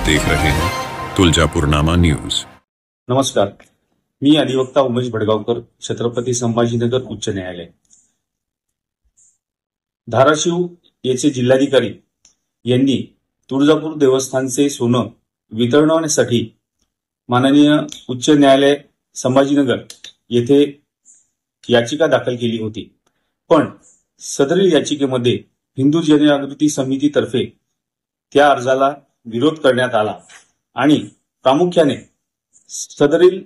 देख रहे हैं तुळजापूरनामा न्यूज। नमस्कार, मी अधिवक्ता उमेश भडगावकर, छत्रपती संभाजीनगर उच्च न्यायालय। धाराशिव येथे जिल्हाधिकारी यांनी तुळजापूर देवस्थानचे सोनं वितरणासाठी माननीय उच्च न्यायालय संभाजीनगर येथे याचिका दाखल केली होती। पण सदरील याचिकेमध्ये हिंदू जनजागृती समितीतर्फे त्या अर्जाला विरोध करण्यात आला आणि प्रामुख्याने सदरील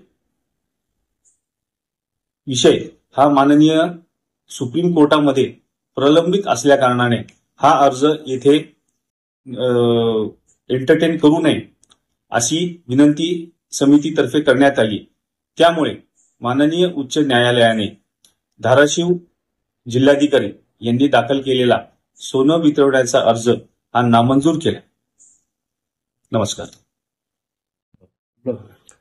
विषय हा माननीय सुप्रीम कोर्टामध्ये प्रलंबित असल्या कारणाने हा अर्ज येथे एंटरटेन करू नये अशी विनंती समितीतर्फे करण्यात आली। त्यामुळे माननीय उच्च न्यायालयाने धाराशिव जिल्हाधिकारी यांनी दाखल केलेला सोनं वितरण्याचा अर्ज हा नामंजूर केला। नमस्कार।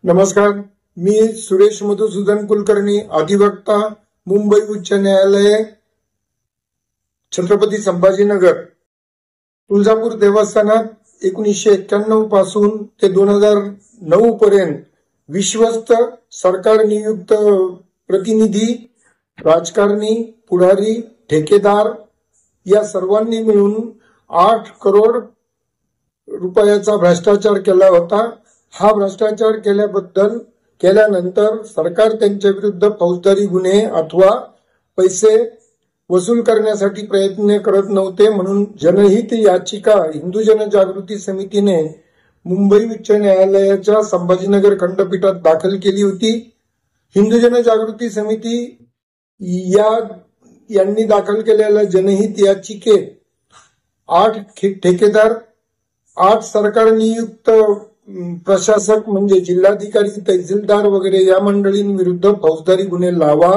नमस्कार, मी सुरेश मधुसूदन कुलकर्णी, अधिवक्ता, मुंबई उच्च न्यायालय, छत्रपती संभाजीनगर। तुळजापूर देवस्थानात 1991 पासून ते 2009 पर्यंत विश्वस्त, सरकार नियुक्त प्रतिनिधी, राजकारणी, पुढारी, ठेकेदार या सर्वांनी मिळून 8 करोड रुपयाचा भ्रष्टाचार केला होता। हा भ्रष्टाचार केल्यानंतर सरकार त्यांच्या विरुद्ध फौजदारी गुन्हे अथवा पैसे वसूल करण्यासाठी प्रयत्न करत नव्हते, म्हणून जनहित याचिका हिंदू जनजागृती समितीने मुंबई उच्च न्यायालयाच्या संभाजीनगर खंडपीठात दाखल केली होती। हिंदू जनजागृती समिती यांनी दाखल केलेल्या जनहित याचिकेत 8 ठेकेदार, 8 सरकार नियुक्त प्रशासक म्हणजे जिल्हाधिकारी, तहसीलदार वगैरे या मंडळींविरुद्ध फौजदारी गुन्हे लावा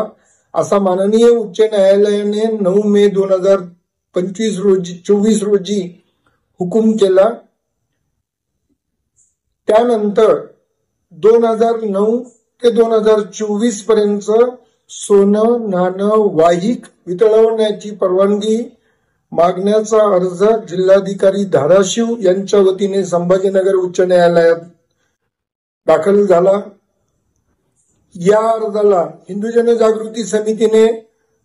असा माननीय उच्च न्यायालयाने 9 मे 2024 रोजी हुकूम केला। त्यानंतर 2009 ते 2024 पर्यंत सोनं, नाणं, वाहिक वितळवण्याची परवानगी मागण्याचा अर्ज जिल्हाधिकारी धाराशिव यांच्या वतीने संभाजीनगर उच्च न्यायालयात दाखल झाला। या अर्जाला हिंदू जनजागृती समितीने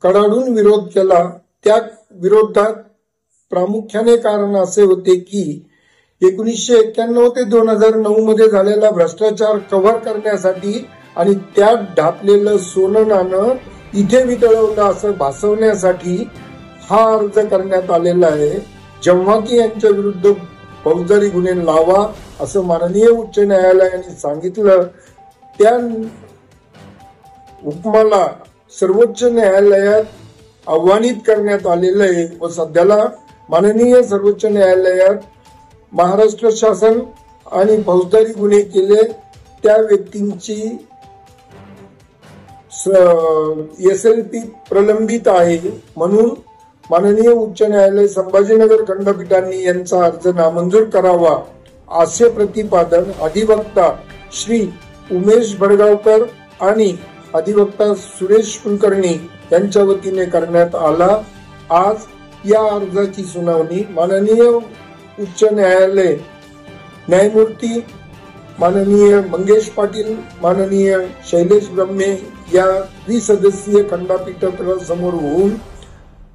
कडाडून विरोध केला। त्या विरोधात प्रामुख्याने कारण असे होते की 1991 ते 2009 मध्ये झालेला भ्रष्टाचार कव्हर करण्यासाठी आणि त्यात ढापलेलं सोनं नाणं इथे वितळवलं असं भासवण्यासाठी हा अर्ज करण्यात आलेला आहे। जेव्हा की यांच्या विरुद्ध फौजदारी गुन्हे लावा असं माननीय उच्च न्यायालयाने सांगितलं, त्या हुकमाला सर्वोच्च न्यायालयात आव्हानित करण्यात आलेलं आहे व सध्याला माननीय सर्वोच्च न्यायालयात महाराष्ट्र शासन आणि फौजदारी गुन्हे केले त्या व्यक्तींची SLP प्रलंबित आहे, म्हणून माननीय उच्च न्यायालय संभाजीनगर खंडपीठांनी यांचा अर्ज नामंजूर करावा असे प्रतिपादन अधिवक्ता श्री उमेश भडगावकर आणि अधिवक्ता सुरेश कुलकर्णी यांच्या वतीने करण्यात आला। आज या अर्जाची सुनावणी माननीय उच्च न्यायालय न्यायमूर्ती माननीय मंगेश पाटील, माननीय शैलेश ब्रह्मे या द्विसदस्यीय खंडपीठासमोर होऊन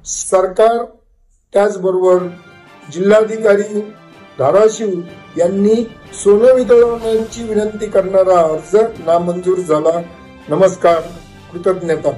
सरकार त्याचबरोबर जिल्हाधिकारी धाराशिव यांनी सोनं वितळवण्याची विनंती करणारा अर्ज नामंजूर झाला। नमस्कार, कृतज्ञता।